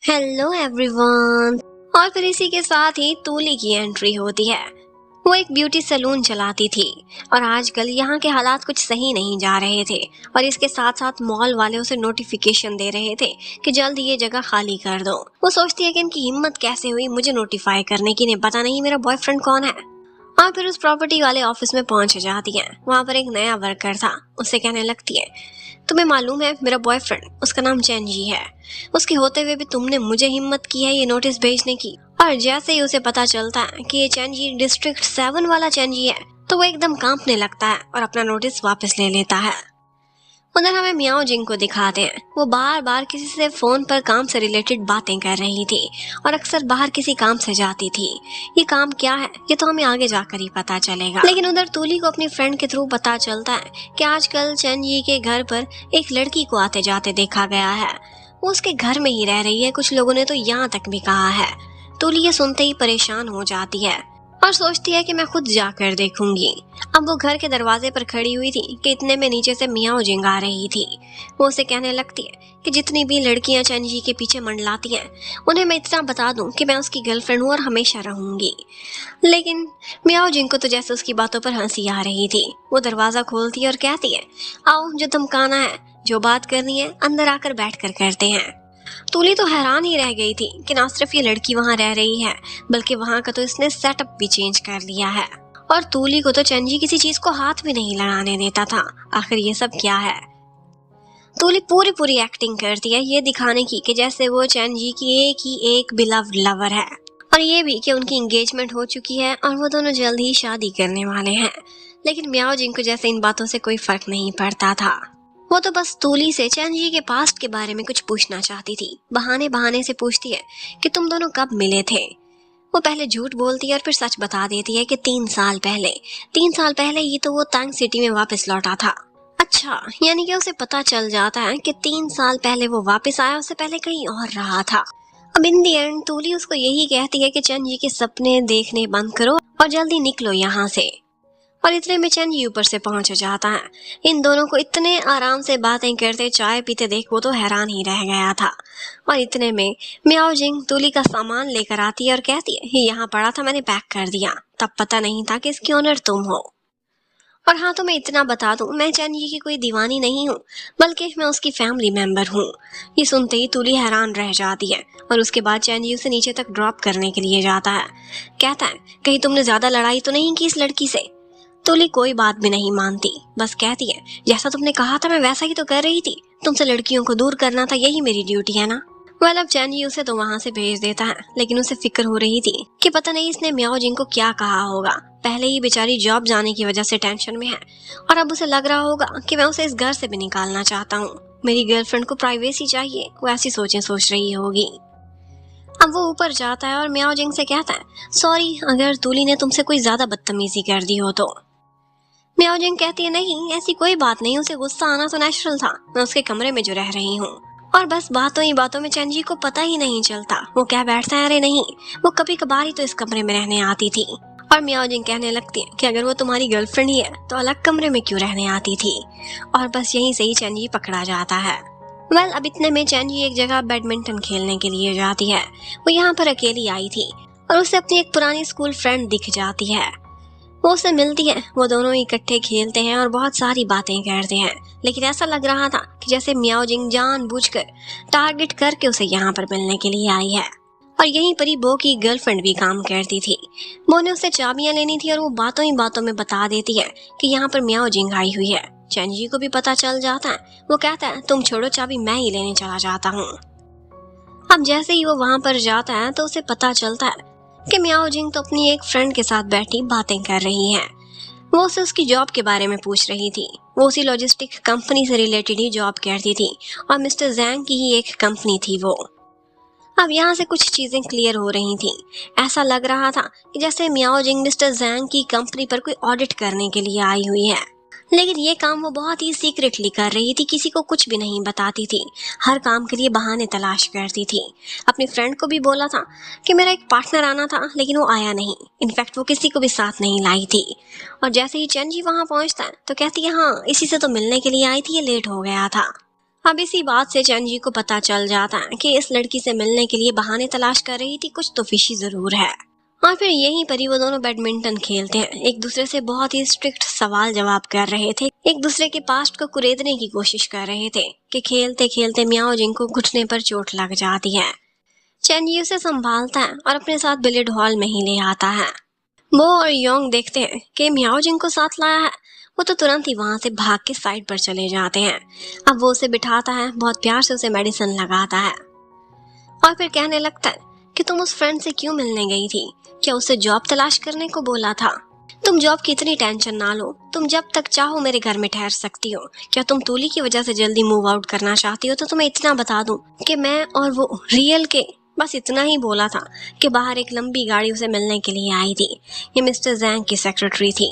Hello everyone. और फिर इसी के साथ ही तूली की एंट्री होती है। वो एक ब्यूटी सैलून चलाती थी और आजकल यहाँ के हालात कुछ सही नहीं जा रहे थे और इसके साथ साथ मॉल वाले उसे नोटिफिकेशन दे रहे थे कि जल्द ये जगह खाली कर दो। वो सोचती है कि इनकी हिम्मत कैसे हुई मुझे नोटिफाई करने की, इन्हें पता नहीं मेरा बॉयफ्रेंड कौन है। और फिर उस प्रॉपर्टी वाले ऑफिस में पहुंच जाती है। वहां पर एक नया वर्कर था। उससे कहने लगती है, तुम्हें मालूम है मेरा बॉयफ्रेंड, उसका नाम चैनजी है, उसके होते हुए भी तुमने मुझे हिम्मत की है ये नोटिस भेजने की। और जैसे ही उसे पता चलता है कि ये चैनजी डिस्ट्रिक्ट 7 वाला चैनजी है तो वो एकदम कांपने लगता है और अपना नोटिस वापस ले लेता है। उधर हमें मियाओ जिंग को दिखाते हैं। वो बार बार किसी से फोन पर काम से रिलेटेड बातें कर रही थी और अक्सर बाहर किसी काम से जाती थी। ये काम क्या है ये तो हमें आगे जाकर ही पता चलेगा। लेकिन उधर तूली को अपनी फ्रेंड के थ्रू पता चलता है कि आजकल चैनजी के घर पर एक लड़की को आते जाते देखा गया है। वो उसके घर में ही रह रही है, कुछ लोगों ने तो यहाँ तक भी कहा है। तूली ये सुनते ही परेशान हो जाती है और सोचती है कि मैं खुद जाकर देखूंगी। अब वो घर के दरवाजे पर खड़ी हुई थी कि इतने में नीचे से मियाओ जिंग आ रही थी। वो उसे कहने लगती है कि जितनी भी लड़कियां चैनजी के पीछे मंडलाती हैं उन्हें मैं इतना बता दूं कि मैं उसकी गर्लफ्रेंड हूं और हमेशा रहूंगी। लेकिन मियाओ जिंग को तो जैसे उसकी बातों पर हंसी आ रही थी। वो दरवाजा खोलती है और कहती है, आओ जो धमकाना है, जो बात करनी है अंदर आकर बैठ कर करते हैं। तूली तो हैरान ही रह गई थी कि ना सिर्फ ये लड़की वहां रह रही है बल्कि वहां का तो इसने सेटअप भी चेंज कर लिया है। और तूली को तो चैनजी किसी चीज को हाथ भी नहीं लगाने देता था। आखिर ये सब क्या है? तूली पूरी पूरी एक्टिंग करती है ये दिखाने की कि जैसे वो चैनजी की एक ही एक बिलव्ड लवर है और ये भी कि उनकी एंगेजमेंट हो चुकी है और वो दोनों जल्द ही शादी करने वाले हैं। लेकिन मियाओ जिंग को जैसे इन बातों से कोई फर्क नहीं पड़ता था। वो तो बस तूली से चैनजी के पास्ट के बारे में कुछ पूछना चाहती थी। बहाने बहाने से पूछती है कि तुम दोनों कब मिले थे। वो पहले झूठ बोलती है और फिर सच बता देती है कि 3 साल पहले। 3 साल पहले ही तो वो तांग सिटी में वापस लौटा था। अच्छा, यानी कि उसे पता चल जाता है कि 3 साल पहले वो वापस आया, उससे पहले कहीं और रहा था। अब इन दी एंड तूली उसको यही कहती है कि चैनजी के सपने देखने बंद करो और जल्दी निकलो यहाँ से। और इतने में चैनजी ऊपर से पहुंच जाता है। इन दोनों को इतने आराम से बातें करते चाय पीते देख वो तो हैरान ही रह गया था। और इतने में मियाओ जिंग तूली का सामान लेकर आती है और कहती है, यहाँ पड़ा था मैंने पैक कर दिया, तब पता नहीं था कि इसकी ओनर तुम हो। और हाँ, तो मैं इतना बता दूं, मैं चैनजी की कोई दीवानी नहीं हूँ बल्कि मैं उसकी फैमिली मेंबर हूँ। ये सुनते ही तूली हैरान रह जाती है और उसके बाद चैनजी उसे नीचे तक ड्रॉप करने के लिए जाता है। कहता है, कहीं तुमने ज्यादा लड़ाई तो नहीं की इस लड़की से? तूली कोई बात भी नहीं मानती, बस कहती है, जैसा तुमने कहा था मैं वैसा ही तो कर रही थी, तुमसे लड़कियों को दूर करना था, यही मेरी ड्यूटी है ना। वेल, अब चैनजी उसे तो वहां से भेज देता है लेकिन उसे फिक्र हो रही थी कि पता नहीं इसने मियाओ जिंग को क्या कहा होगा। पहले ही बेचारी जॉब जाने की वजह से टेंशन में है और अब उसे लग रहा होगा कि मैं उसे इस घर से भी निकालना चाहता हूँ, मेरी गर्लफ्रेंड को प्राइवेसी चाहिए, वो ऐसी सोचें सोच रही होगी। अब वो ऊपर जाता है और मियाओ जिंग से कहता है, सॉरी अगर तूली ने तुमसे कोई ज्यादा बदतमीजी कर दी हो तो। मियाओ जिंग कहती है, नहीं ऐसी कोई बात नहीं, उसे गुस्सा आना तो नेचुरल था, मैं उसके कमरे में जो रह रही हूँ। और बस बातों ही बातों में चैनजी को पता ही नहीं चलता, वो क्या बैठता है, अरे नहीं वो कभी कभार ही तो इस कमरे में रहने आती थी। और मियाओ जिंग कहने लगती है कि अगर वो तुम्हारी गर्लफ्रेंड ही है तो अलग कमरे में क्यों रहने आती थी। और बस यहीं से ही चैनजी पकड़ा जाता है। वेल, अब इतने में चैनजी एक जगह बैडमिंटन खेलने के लिए जाती है। वो यहाँ पर अकेली आई थी और उसे अपनी एक पुरानी स्कूल फ्रेंड दिख जाती है। वो उससे मिलती है, वो दोनों इकट्ठे खेलते हैं और बहुत सारी बातें करते हैं। लेकिन ऐसा लग रहा था कि जैसे मियाओ जिंग जानबूझकर टारगेट करके उसे यहाँ पर मिलने के लिए आई है। और यहीं पर ही बो की गर्लफ्रेंड भी काम करती थी। बो ने उससे चाबियां लेनी थी और वो बातों ही बातों में बता देती है कि यहाँ पर मियाओ जिंग आई हुई है। चैनजी को भी पता चल जाता है। वो कहता है, तुम छोड़ो, चाबी मैं ही लेने चला जाता हूँ। अब जैसे ही वो वहां पर जाता है तो उसे पता चलता है कि मियाओ जिंग तो अपनी एक फ्रेंड के साथ बैठी बातें कर रही है। वो उसे उसकी जॉब के बारे में पूछ रही थी। वो उसी लॉजिस्टिक कंपनी से रिलेटेड ही जॉब करती थी और मिस्टर जैंग की ही एक कंपनी थी वो। अब यहाँ से कुछ चीजें क्लियर हो रही थी। ऐसा लग रहा था कि जैसे मियाओ जिंग मिस्टर जैंग की कंपनी पर कोई ऑडिट करने के लिए आई हुई है। लेकिन ये काम वो बहुत ही सीक्रेटली कर रही थी, किसी को कुछ भी नहीं बताती थी। हर काम के लिए बहाने तलाश करती थी। अपनी फ्रेंड को भी बोला था कि मेरा एक पार्टनर आना था लेकिन वो आया नहीं। इनफैक्ट वो किसी को भी साथ नहीं लाई थी। और जैसे ही चैनजी वहां पहुंचता है तो कहती है, हाँ इसी से तो मिलने के लिए आई थी, ये लेट हो गया था। अब इसी बात से चैनजी को पता चल जाता है कि इस लड़की से मिलने के लिए बहाने तलाश कर रही थी, कुछ तो फिशी जरूर है। और फिर यहीं पर ही वो दोनों बैडमिंटन खेलते हैं, एक दूसरे से बहुत ही स्ट्रिक्ट सवाल जवाब कर रहे थे, एक दूसरे के पास्ट को कुरेदने की कोशिश कर रहे थे कि खेलते खेलते मियाओ जिंग को घुटने पर चोट लग जाती है। चैनजी उसे संभालता है और अपने साथ बिलियर्ड हॉल में ही ले आता है। बो और योंग देखते हैं कि मियाओ जिंग को साथ लाया है, वो तो तुरंत ही वहां से भाग के साइड पर चले जाते हैं। अब वो उसे बिठाता है, बहुत प्यार से उसे मेडिसिन लगाता है और फिर कहने लगता है कि तुम उस फ्रेंड से क्यों मिलने गई थी, क्या उसे जॉब तलाश करने को बोला था? तुम जॉब की इतनी टेंशन ना लो, तुम जब तक चाहो मेरे घर में ठहर सकती हो। क्या तुम तूली की वजह से जल्दी मूव आउट करना चाहती हो? तो तुम्हें इतना बता दूं कि मैं और वो रियल के, बस इतना ही बोला था कि बाहर एक लंबी गाड़ी उसे मिलने के लिए आई थी। ये मिस्टर जैंग की सेक्रेटरी थी,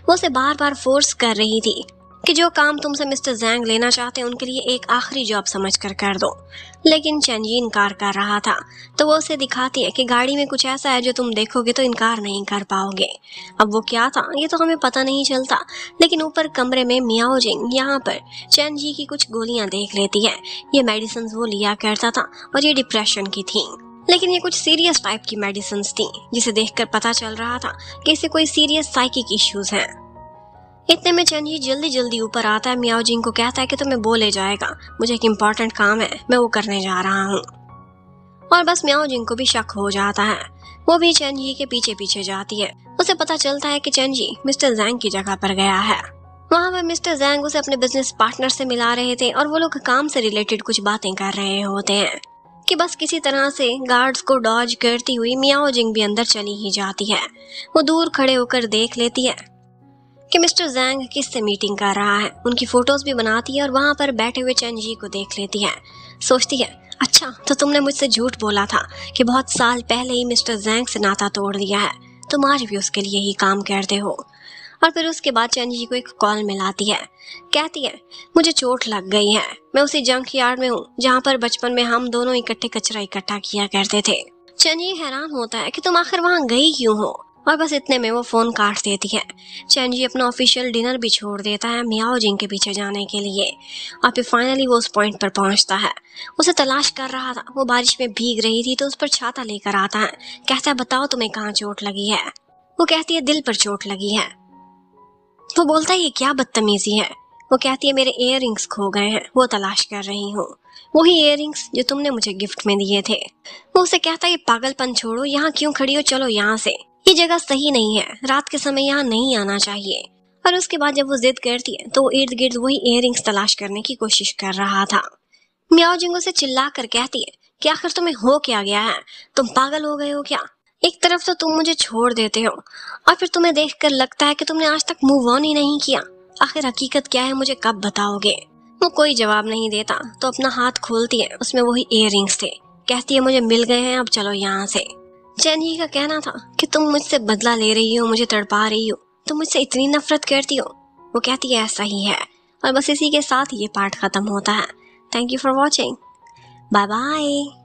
वो उसे बार बार फोर्स कर रही थी कि जो काम तुमसे मिस्टर जैंग लेना चाहते हैं उनके लिए एक आखिरी जॉब समझकर कर दो। लेकिन चैनजी इनकार कर रहा था, तो वो उसे दिखाती है कि गाड़ी में कुछ ऐसा है जो तुम देखोगे तो इनकार नहीं कर पाओगे। अब वो क्या था ये तो हमें पता नहीं चलता, लेकिन ऊपर कमरे में मियाओ जिंग यहाँ पर चैनजी की कुछ गोलियां देख लेती है। ये मेडिसिन वो लिया करता था और ये डिप्रेशन की थी, लेकिन ये कुछ सीरियस टाइप की मेडिसिन थी, जिसे देखकर पता चल रहा था कि इसे कोई सीरियस साइकिक इश्यूज हैं। इतने में चैनजी जल्दी जल्दी ऊपर आता है, मियाओ जिंग को कहता है कि तुम्हें बोले जाएगा, मुझे एक इम्पोर्टेंट काम है, मैं वो करने जा रहा हूँ। और बस मियाओ जिंग को भी शक हो जाता है, वो भी चैनजी के पीछे पीछे जाती है। उसे पता चलता है कि चैनजी मिस्टर जैंग की जगह पर गया है। वहाँ पर मिस्टर जैंग उसे अपने बिजनेस पार्टनर से मिला रहे थे और वो लोग काम से रिलेटेड कुछ बातें कर रहे होते हैं कि बस किसी तरह से गार्ड्स को डॉज करती हुई मियाओ जिंग भी अंदर चली ही जाती है। वो दूर खड़े होकर देख लेती है कि मिस्टर जैंग किससे मीटिंग कर रहा है, उनकी फोटोज भी बनाती है और वहां पर बैठे हुए चैनजी को देख लेती है। सोचती है, अच्छा तो तुमने मुझसे झूठ बोला था कि बहुत साल पहले ही मिस्टर जैंग से नाता तोड़ दिया है, तुम आज भी उसके लिए ही काम करते हो। और फिर उसके बाद चैनजी को एक कॉल मिलाती है, कहती है मुझे चोट लग गई है, मैं उसी जंक यार्ड में हूँ जहाँ पर बचपन में हम दोनों इकट्ठे कचरा इकट्ठा किया करते थे। चैनजी हैरान होता है कि तुम आखिर वहाँ गई क्यों हो, और बस इतने में वो फोन काट देती है। चैनजी अपना ऑफिशियल डिनर भी छोड़ देता है मियाओ जिंग के पीछे जाने के लिए और फिर फाइनली वो उस पॉइंट पर पहुंचता है। उसे तलाश कर रहा था, वो बारिश में भीग रही थी तो उस पर छाता लेकर आता है, कहता है बताओ तुम्हें कहाँ चोट लगी है। वो कहती है दिल पर चोट लगी है। वो बोलता है ये क्या बदतमीजी है। वो कहती है मेरे इयररिंग्स खो गए हैं, वो तलाश कर रही हूँ, वही इयररिंग्स जो तुमने मुझे गिफ्ट में दिए थे। वो उसे कहता है ये पागलपन छोड़ो, यहाँ क्यों खड़ी हो, चलो यहाँ से, ये जगह सही नहीं है, रात के समय यहाँ नहीं आना चाहिए। और उसके बाद जब वो जिद करती है तो वो इर्द गिर्द वही इयररिंग्स तलाश करने की कोशिश कर रहा था। मियाओ जिंग उसे चिल्ला कर कहती है कि आखिर तुम्हें हो क्या गया है, तुम पागल हो गए हो क्या? एक तरफ तो तुम मुझे छोड़ देते हो और फिर तुम्हें देखकर लगता है कि तुमने आज तक मूव ऑन ही नहीं किया। आखिर हकीकत क्या है मुझे कब बताओगे? वो कोई जवाब नहीं देता तो अपना हाथ खोलती है, उसमें वही इयररिंग्स थे। कहती है मुझे मिल गए हैं, अब चलो यहाँ से। चैनजी का कहना था कि तुम मुझसे बदला ले रही हो, मुझे तड़पा रही हो, तुम मुझसे इतनी नफरत करती हो। वो कहती है ऐसा ही है। और बस इसी के साथ ये पार्ट खत्म होता है। Thank you for watching, bye bye.